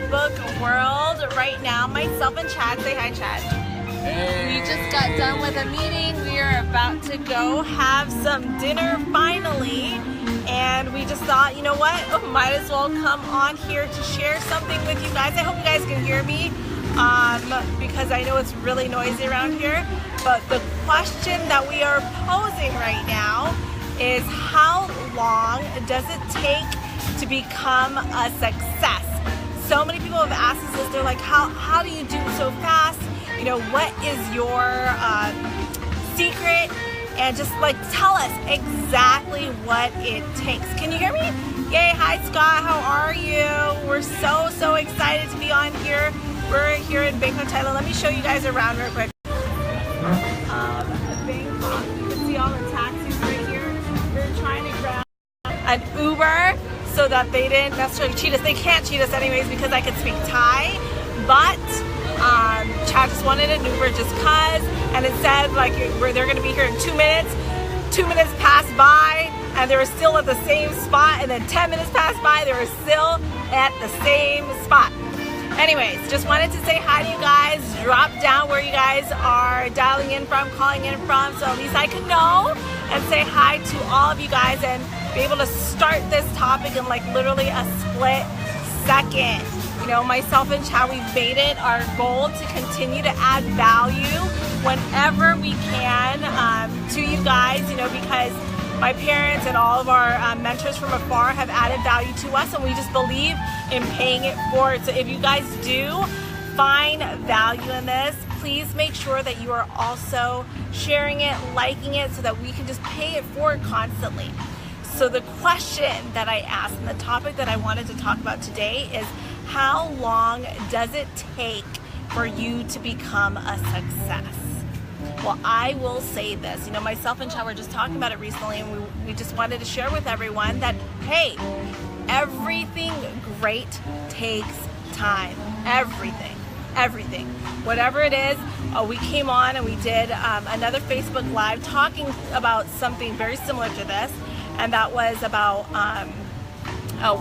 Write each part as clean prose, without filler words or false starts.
Facebook world right now. Myself and Chad. Say hi, Chad. We just got done with a meeting. We are about to go have some dinner finally. And we just thought, you know what? Might as well come on here to share something with you guys. I hope you guys can hear me because I know it's really noisy around here. But the question that we are posing right now is, how long does it take to become a success? So many people have asked us this. They're like, how do you do it so fast? You know, what is your secret? And just like tell us exactly what it takes. Can you hear me? Yay, hi Scott, how are you? We're so excited to be on here. We're here in Bangkok, Thailand. Let me show you guys around real quick. Bangkok, you can see all the taxis right here. We're trying to grab an Uber so that they didn't necessarily cheat us. They can't cheat us anyways because I can speak Thai, but Chad just wanted an Uber just cause, and it said like they're gonna be here in 2 minutes. 2 minutes passed by and they were still at the same spot, and then 10 minutes passed by, they were still at the same spot. Anyways, just wanted to say hi to you guys. Drop down where you guys are dialing in from, calling in from, so at least I can know and say hi to all of you guys and be able to start this topic in like literally a split second. You know, myself and Chad, we've made it our goal to continue to add value whenever we can to you guys, you know, because my parents and all of our mentors from afar have added value to us, and we just believe in paying it forward. So if you guys do find value in this, please make sure that you are also sharing it, liking it, so that we can just pay it forward constantly. So the question that I asked and the topic that I wanted to talk about today is, how long does it take for you to become a success? Well, I will say this, you know, myself and Chad were just talking about it recently, and we just wanted to share with everyone that, hey, everything great takes time. Everything. Whatever it is, we came on and we did another Facebook Live talking about something very similar to this, and that was about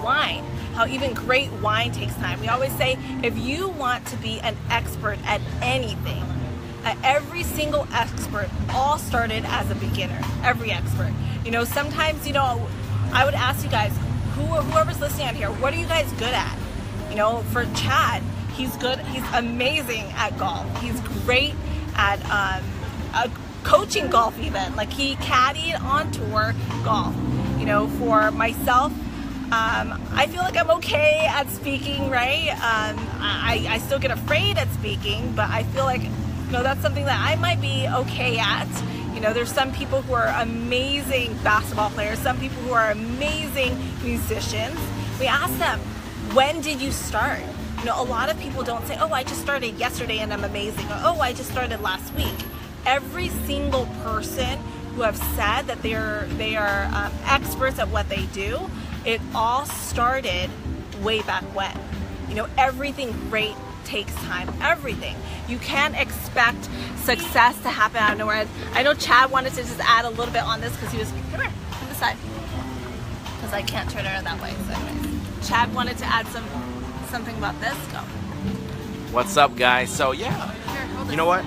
wine. How even great wine takes time. We always say, if you want to be an expert at anything, every single expert all started as a beginner. Every expert. You know, sometimes, you know, I would ask you guys, whoever's listening out here, what are you guys good at? You know, for Chad, he's amazing at golf. He's great at coaching golf even. Like, he caddied on tour golf. You know, for myself, I feel like I'm okay at speaking, right? I still get afraid at speaking, but I feel like, you know, that's something that I might be okay at. You know, there's some people who are amazing basketball players, some people who are amazing musicians. We ask them, when did you start? You know, a lot of people don't say, oh, I just started yesterday and I'm amazing, or oh, I just started last week. Every single person who have said that they are experts at what they do, it all started way back when. You know, everything great takes time. Everything. You can't expect success to happen out of nowhere. I know Chad wanted to just add a little bit on this because he was, come here, on this side, because I can't turn it that way. So anyways, Chad wanted to add something about this. Go. What's up, guys? So yeah, you know what?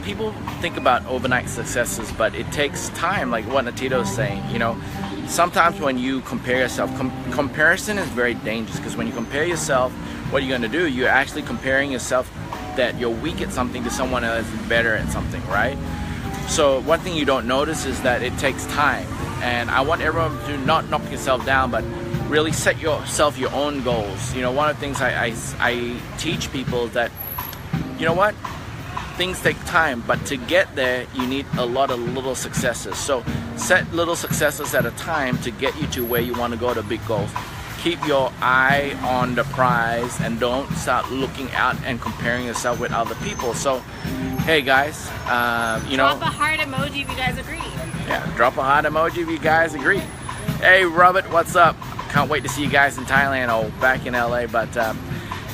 People think about overnight successes, but it takes time, like what Natito's saying. You know, sometimes when you compare yourself, comparison is very dangerous, because when you compare yourself, what you're going to do, you're actually comparing yourself that you're weak at something to someone else better at something, right? So one thing you don't notice is that it takes time, and I want everyone to not knock yourself down, but really set yourself your own goals. You know, one of the things I teach people is that, you know what? Things take time, but to get there, you need a lot of little successes. So set little successes at a time to get you to where you want to go to big goals. Keep your eye on the prize and don't start looking out and comparing yourself with other people. So, hey guys, you know, drop a heart emoji if you guys agree. Yeah, drop a heart emoji if you guys agree. Hey Robert, what's up? Can't wait to see you guys in Thailand or back in LA, but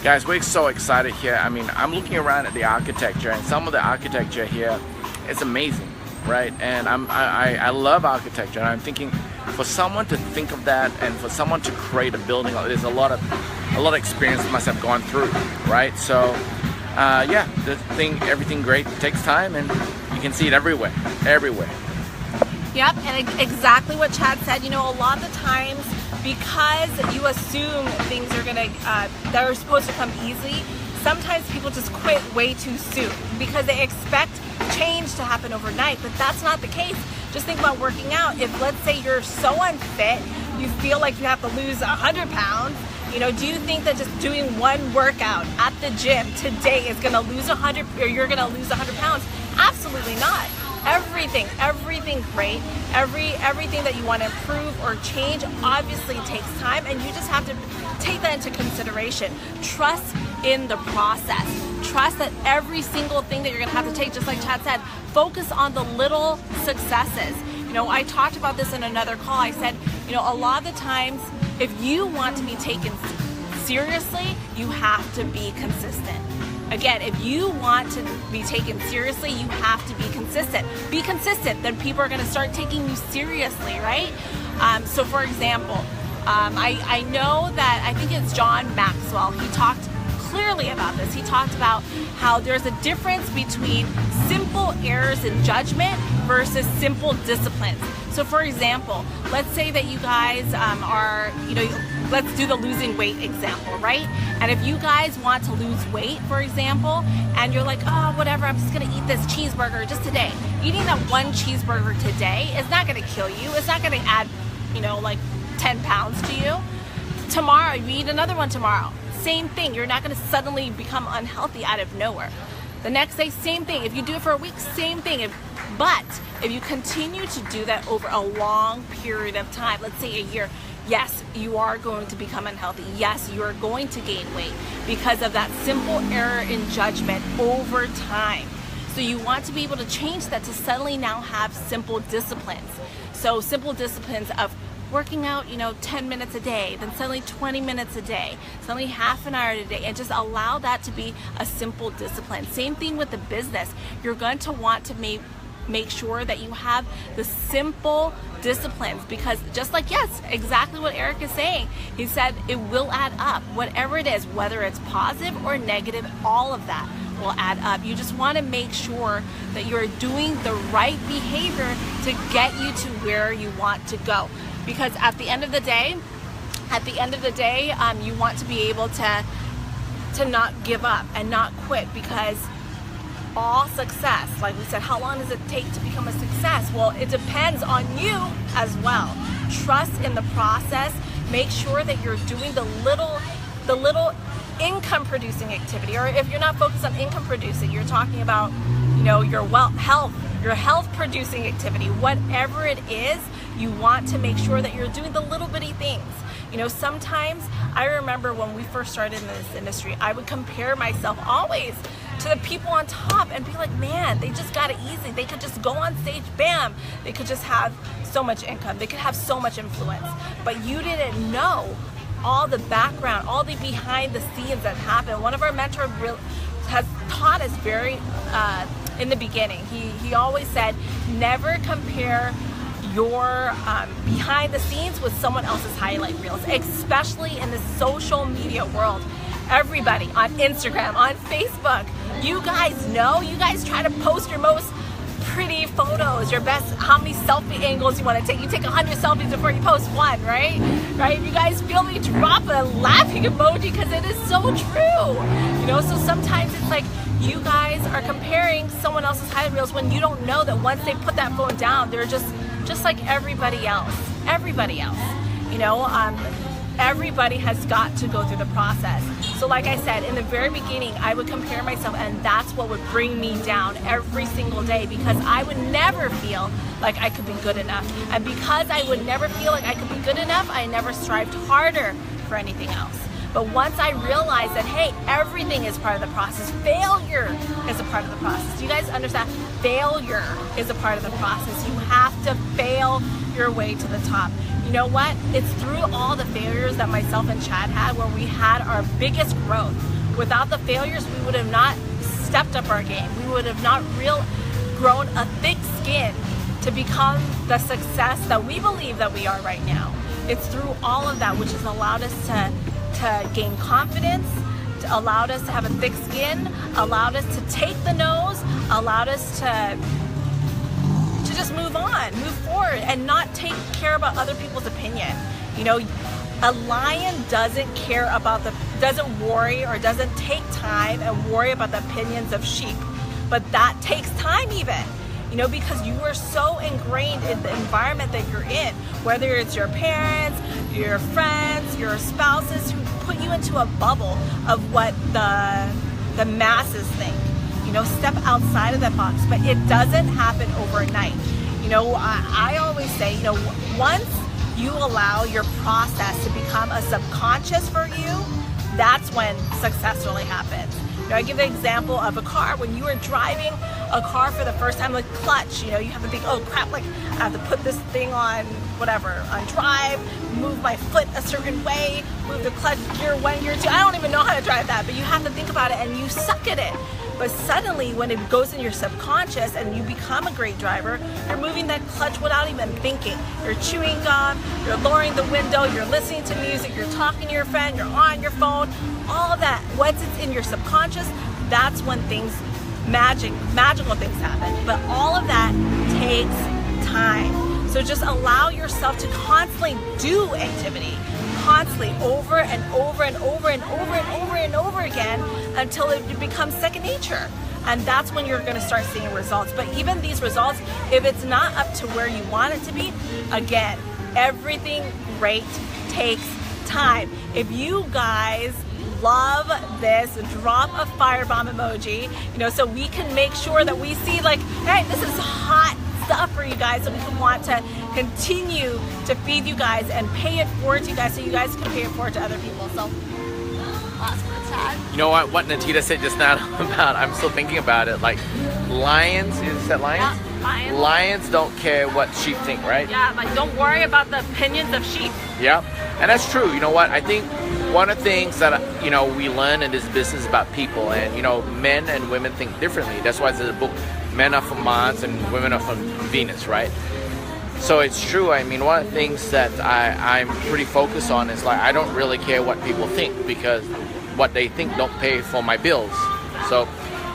guys, we're so excited here. I mean, I'm looking around at the architecture, and some of the architecture here, it's amazing, right? And I love architecture, and I'm thinking, for someone to think of that and for someone to create a building, there's a lot of experience must have gone through, right? So yeah, everything great takes time, and you can see it everywhere. Yep, and exactly what Chad said. You know, a lot of the times, because you assume things are gonna that are supposed to come easily, sometimes people just quit way too soon because they expect change to happen overnight, but that's not the case. Just think about working out. If, let's say, you're so unfit, you feel like you have to lose 100 pounds, you know, do you think that just doing one workout at the gym today is gonna lose 100, or you're gonna lose 100 pounds? Absolutely not. Everything great, everything that you want to improve or change obviously takes time, and you just have to take that into consideration. Trust in the process. Trust that every single thing that you're going to have to take, just like Chad said, focus on the little successes. You know, I talked about this in another call. I said, you know, a lot of the times, if you want to be taken seriously, you have to be consistent. Again, if you want to be taken seriously, you have to be consistent. Be consistent, then people are going to start taking you seriously, right? So for example, I know that, I think it's John Maxwell, he talked clearly about this. He talked about how there's a difference between simple errors in judgment versus simple disciplines. So for example, let's say that you guys are, you know, let's do the losing weight example, right? And if you guys want to lose weight, for example, and you're like, oh, whatever, I'm just gonna eat this cheeseburger just today. Eating that one cheeseburger today is not gonna kill you. It's not gonna add, you know, like 10 pounds to you. Tomorrow, you eat another one tomorrow. Same thing, you're not gonna suddenly become unhealthy out of nowhere. The next day, same thing. If you do it for a week, same thing. But if you continue to do that over a long period of time, let's say a year, yes, you are going to become unhealthy. Yes, you are going to gain weight because of that simple error in judgment over time. So you want to be able to change that to suddenly now have simple disciplines. So simple disciplines of working out, you know, 10 minutes a day, then suddenly 20 minutes a day, suddenly half an hour a day, and just allow that to be a simple discipline. Same thing with the business. You're going to want to make sure that you have the simple disciplines, because just like, yes, exactly what Eric is saying, he said it will add up. Whatever it is, whether it's positive or negative, all of that will add up. You just want to make sure that you're doing the right behavior to get you to where you want to go. Because at the end of the day, you want to be able to not give up and not quit, because all success, like we said, how long does it take to become a success? Well, it depends on you as well. Trust in the process. Make sure that you're doing the little income producing activity, or if you're not focused on income producing, you're talking about, you know, your health producing activity, whatever it is, you want to make sure that you're doing the little bitty things. You know, sometimes I remember when we first started in this industry, I would compare myself always to the people on top and be like, man, they just got it easy. They could just go on stage, bam, they could just have so much income. They could have so much influence. But you didn't know all the background, all the behind the scenes that happened. One of our mentors has taught us very, in the beginning, he always said, never compare your behind the scenes with someone else's highlight reels, especially in the social media world. Everybody on Instagram, on Facebook, you guys know, you guys try to post your most pretty photos, your best, how many selfie angles you want to take. You take 100 selfies before you post one, right? If you guys feel me, drop a laughing emoji, because it is so true. You know, so sometimes it's like you guys are comparing someone else's highlight reels when you don't know that once they put that phone down, they're just like everybody else. You know, everybody has got to go through the process. So like I said, in the very beginning, I would compare myself, and that's what would bring me down every single day, because I would never feel like I could be good enough. And because I would never feel like I could be good enough, I never strived harder for anything else. But once I realized that, hey, everything is part of the process. Failure is a part of the process. Do you guys understand? Failure is a part of the process. You have to fail your way to the top. You know what? It's through all the failures that myself and Chad had where we had our biggest growth. Without the failures, we would have not stepped up our game. We would have not grown a thick skin to become the success that we believe that we are right now. It's through all of that which has allowed us to gain confidence, allowed us to have a thick skin, allowed us to take the no's, allowed us to just move on, move forward, and not take care about other people's opinion. You know, a lion doesn't care about doesn't worry or doesn't take time and worry about the opinions of sheep. But that takes time even, you know, because you are so ingrained in the environment that you're in, whether it's your parents, your friends, your spouses, who put you into a bubble of what the masses think. You know, step outside of that box, but it doesn't happen overnight. You know, I always say, you know, once you allow your process to become a subconscious for you, that's when success really happens. You know, I give the example of a car. When you are driving a car for the first time, like clutch, you know, you have to think, oh crap, like I have to put this thing on whatever, on drive, move my foot a certain way, move the clutch, gear 1, gear 2. I don't even know how to drive that, but you have to think about it and you suck at it. But suddenly when it goes in your subconscious and you become a great driver, you're moving that clutch without even thinking. You're chewing gum, you're lowering the window, you're listening to music, you're talking to your friend, you're on your phone, all of that. Once it's in your subconscious, that's when things, magical things happen. But all of that takes time. So just allow yourself to constantly do activity, constantly over and over and over and over and over and over again until it becomes second nature. And that's when you're going to start seeing results. But even these results, if it's not up to where you want it to be, again, everything great takes time. If you guys love this, drop a firebomb emoji, you know, so we can make sure that we see like, hey, this is hot stuff for you guys, so we can want to continue to feed you guys and pay it forward to you guys so you guys can pay it forward to other people. So last words, Chad. You know what Natita said just now about, I'm still thinking about it, like lions, is that lions? Yeah, lions. Lions don't care what sheep think, right? Yeah, like don't worry about the opinions of sheep. Yeah, and that's true. You know what, I think one of the things that, you know, we learn in this business about people, and you know, men and women think differently. That's why there's a book, Men Are From Mars and Women Are From Venus, right? So it's true. I mean, one of the things that I'm pretty focused on is like, I don't really care what people think, because what they think don't pay for my bills. So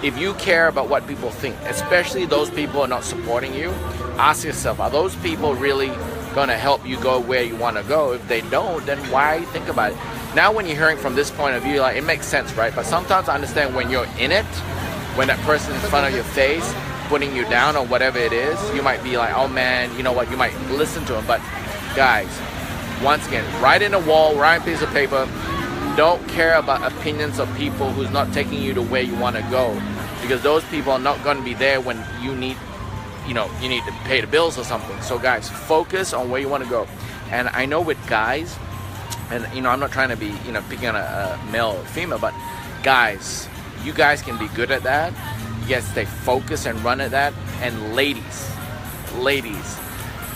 if you care about what people think, especially those people who are not supporting you, ask yourself, are those people really going to help you go where you want to go? If they don't, then why think about it? Now when you're hearing from this point of view, like, it makes sense, right? But sometimes I understand when you're in it, when that person in front of your face putting you down or whatever it is, you might be like, oh man, you know what, you might listen to them. But guys, once again, write in a wall, write a piece of paper. Don't care about opinions of people who's not taking you to where you want to go, because those people are not going to be there when you need, you know, you need to pay the bills or something. So guys, focus on where you want to go. And I know with guys, and you know, I'm not trying to be, you know, picking on a male or female, but guys, you guys can be good at that. You guys stay focused and run at that. And ladies,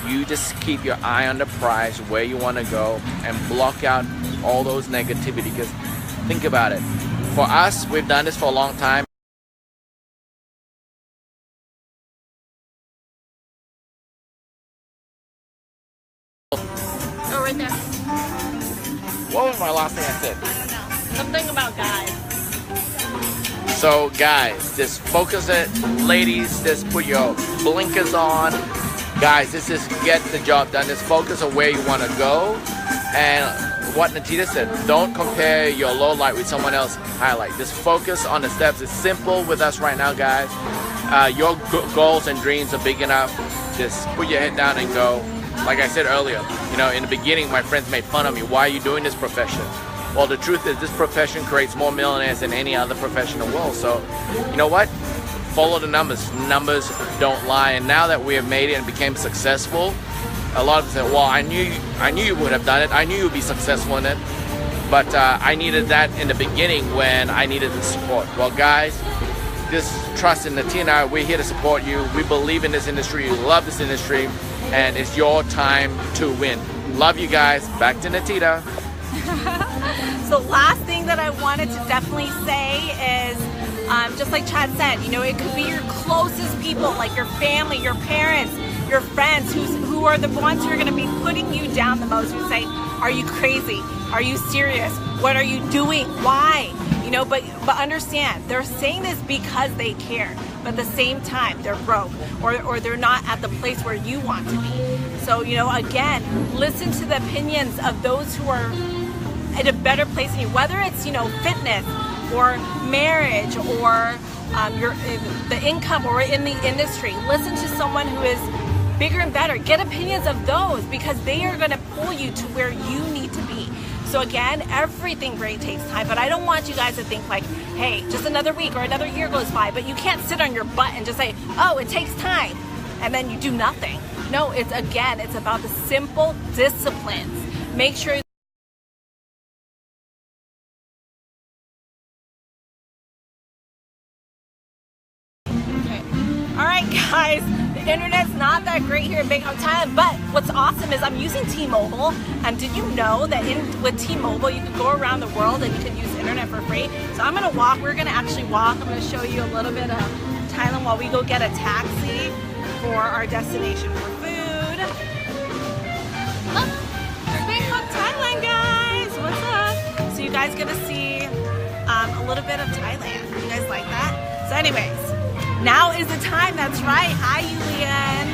you just keep your eye on the prize, where you want to go, and block out all those negativity. Because think about it, for us, we've done this for a long time. Oh, right there. What was my last thing I said? I don't know. Something about guys. So guys, just focus it. Ladies, just put your blinkers on. Guys, just get the job done. Just focus on where you want to go. And what Natita said, don't compare your low light with someone else's highlight. Just focus on the steps. It's simple with us right now, guys. Your goals and dreams are big enough. Just put your head down and go. Like I said earlier, you know, in the beginning, my friends made fun of me. Why are you doing this profession? Well, the truth is, this profession creates more millionaires than any other profession in the world. So, you know what? Follow the numbers. Numbers don't lie. And now that we have made it and became successful, a lot of them say, well, I knew you would have done it. I knew you would be successful in it. But I needed that in the beginning when I needed the support. Well, guys, just trust in Natita and I. We're here to support you. We believe in this industry. You love this industry. And it's your time to win. Love you guys. Back to Natita. So last thing that I wanted to definitely say is, just like Chad said, you know, it could be your closest people, like your family, your parents, your friends who are the ones who are going to be putting you down the most, who say, are you crazy? Are you serious? What are you doing? Why? You know, but understand, they're saying this because they care, but at the same time they're broke, or they're not at the place where you want to be. So, you know, again, listen to the opinions of those who are at a better place than you, whether it's, you know, fitness or marriage or the income or in the industry. Listen to someone who is bigger and better. Get opinions of those, because they are going to pull you to where you need to be. So again, everything great takes time, but I don't want you guys to think like, hey, just another week or another year goes by, but you can't sit on your butt and just say, oh, it takes time, and then you do nothing. No, it's about the simple disciplines. Make sure Alright guys, the internet's not that great here in Bangkok, Thailand, but what's awesome is I'm using T-Mobile, and did you know that with T-Mobile you can go around the world and you can use internet for free? So I'm going to walk, we're going to actually walk, I'm going to show you a little bit of Thailand while we go get a taxi for our destination for food. Look, Bangkok, Thailand guys, what's up? So you guys get to see a little bit of Thailand. You guys like that? So anyways, now is the time, that's right. Hi, Yulian.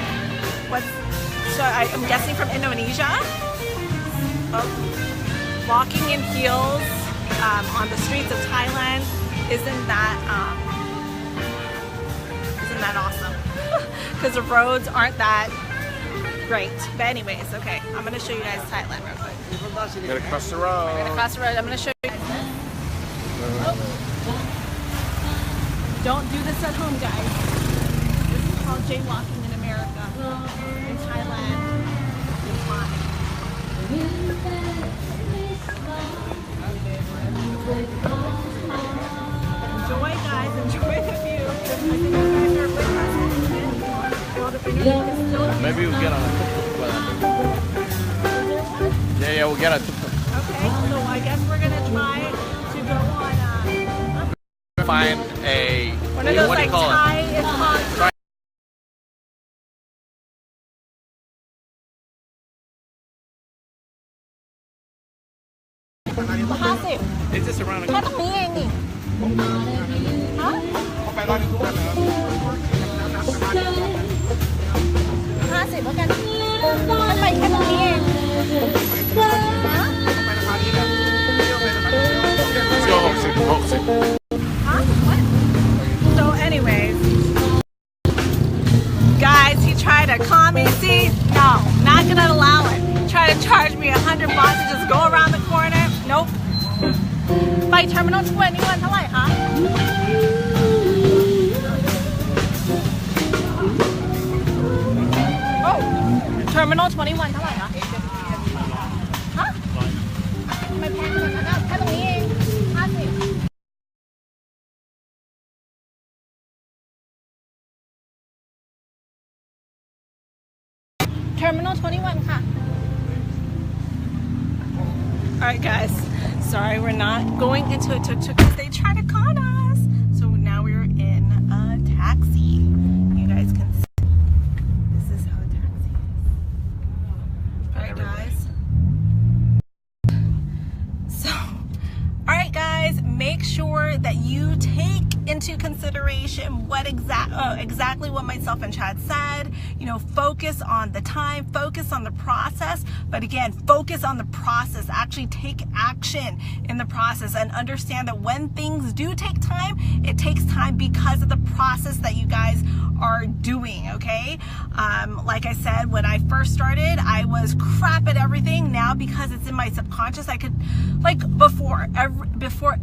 I'm guessing from Indonesia. Oh, walking in heels on the streets of Thailand. Isn't that awesome? Because the roads aren't that great. But anyways, okay, I'm going to show you guys Thailand real quick. We're gonna cross the road. We're going to cross the road. I'm going to show you. Oh. Don't do this at home, guys. This is called jaywalking in America. In Thailand, it's fine. Enjoy, guys. Enjoy the view. I think you guys are with us. Maybe we'll get on a tuk-tuk. Yeah, we'll get on a tuk-tuk. Okay, so I guess we're going to try to go on find a one of those, what do you call Thai, it? It's called It's just around the แค่ตรงนี้เองนี่ฮะ50แล้วกันมันไปแค่ตรงนี้เองฮะ Let's go 60. Huh? What? So anyways, guys, he tried to calm me. See? No, not gonna allow it. Try to charge me $100 to just go around the corner. Nope. ไป Terminal 21 เท่าไหร่คะ Oh, Terminal 21เท่าไหร่คะฮะทำไมแพงขนาดนั้นอะแค่ตรงนี้เอง50 Terminal 21 ค่ะ. Alright guys, sorry we're not going into a tuk-tuk because they try to con us. So now we're in a taxi. You guys can see. This is how a taxi is. Alright guys. So, alright guys, make sure that you take into consideration what exactly what myself and Chad said. You know, focus on the time, focus on the process, but again, focus on the process. Actually take action in the process and understand that when things do take time, it takes time because of the process that you guys are doing, okay? Like I said, when I first started, I was crap at everything. Now, because it's in my subconscious, I could, like before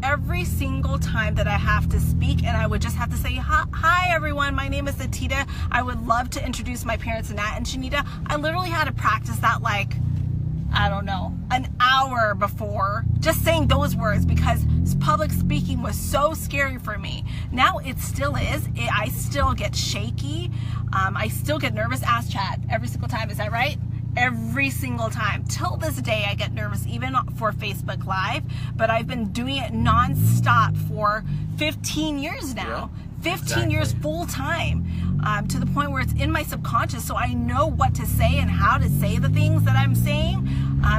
every single time that I have to speak, and I would just have to say, hi everyone, my name is Atita. I would love to introduce my parents, Nat and Shanita. I literally had to practice that like, I don't know, an hour before, just saying those words, because public speaking was so scary for me. Now it still is. I still get shaky. I still get nervous. Ask Chad every single time. Is that right? Every single time. Till this day, I get nervous, even for Facebook Live. But I've been doing it non-stop for 15 years now. 15 years full time, to the point where it's in my subconscious, so I know what to say and how to say the things that I'm saying,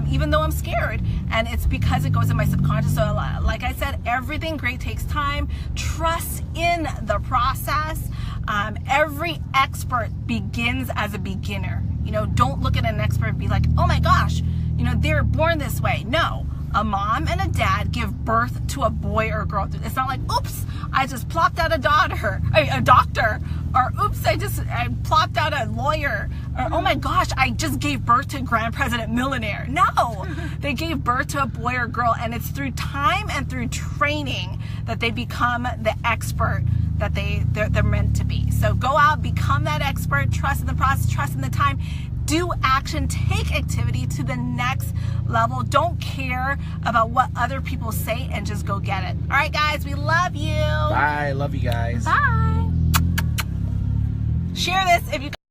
even though I'm scared. And it's because it goes in my subconscious. So like I said, everything great takes time. Trust in the process. Every expert begins as a beginner. You know, don't look at an expert and be like, oh my gosh, you know, they're born this way. No. A mom and a dad give birth to a boy or a girl. It's not like, oops, I just plopped out a doctor, or oops, I plopped out a lawyer, or oh my gosh, I just gave birth to Grand President Millionaire. No, they gave birth to a boy or girl, and it's through time and through training that they become the expert that they're meant to be. So go out, become that expert, trust in the process, trust in the time. Do action, take activity to the next level. Don't care about what other people say and just go get it. All right, guys, we love you. Bye. Love you guys. Bye. Share this if you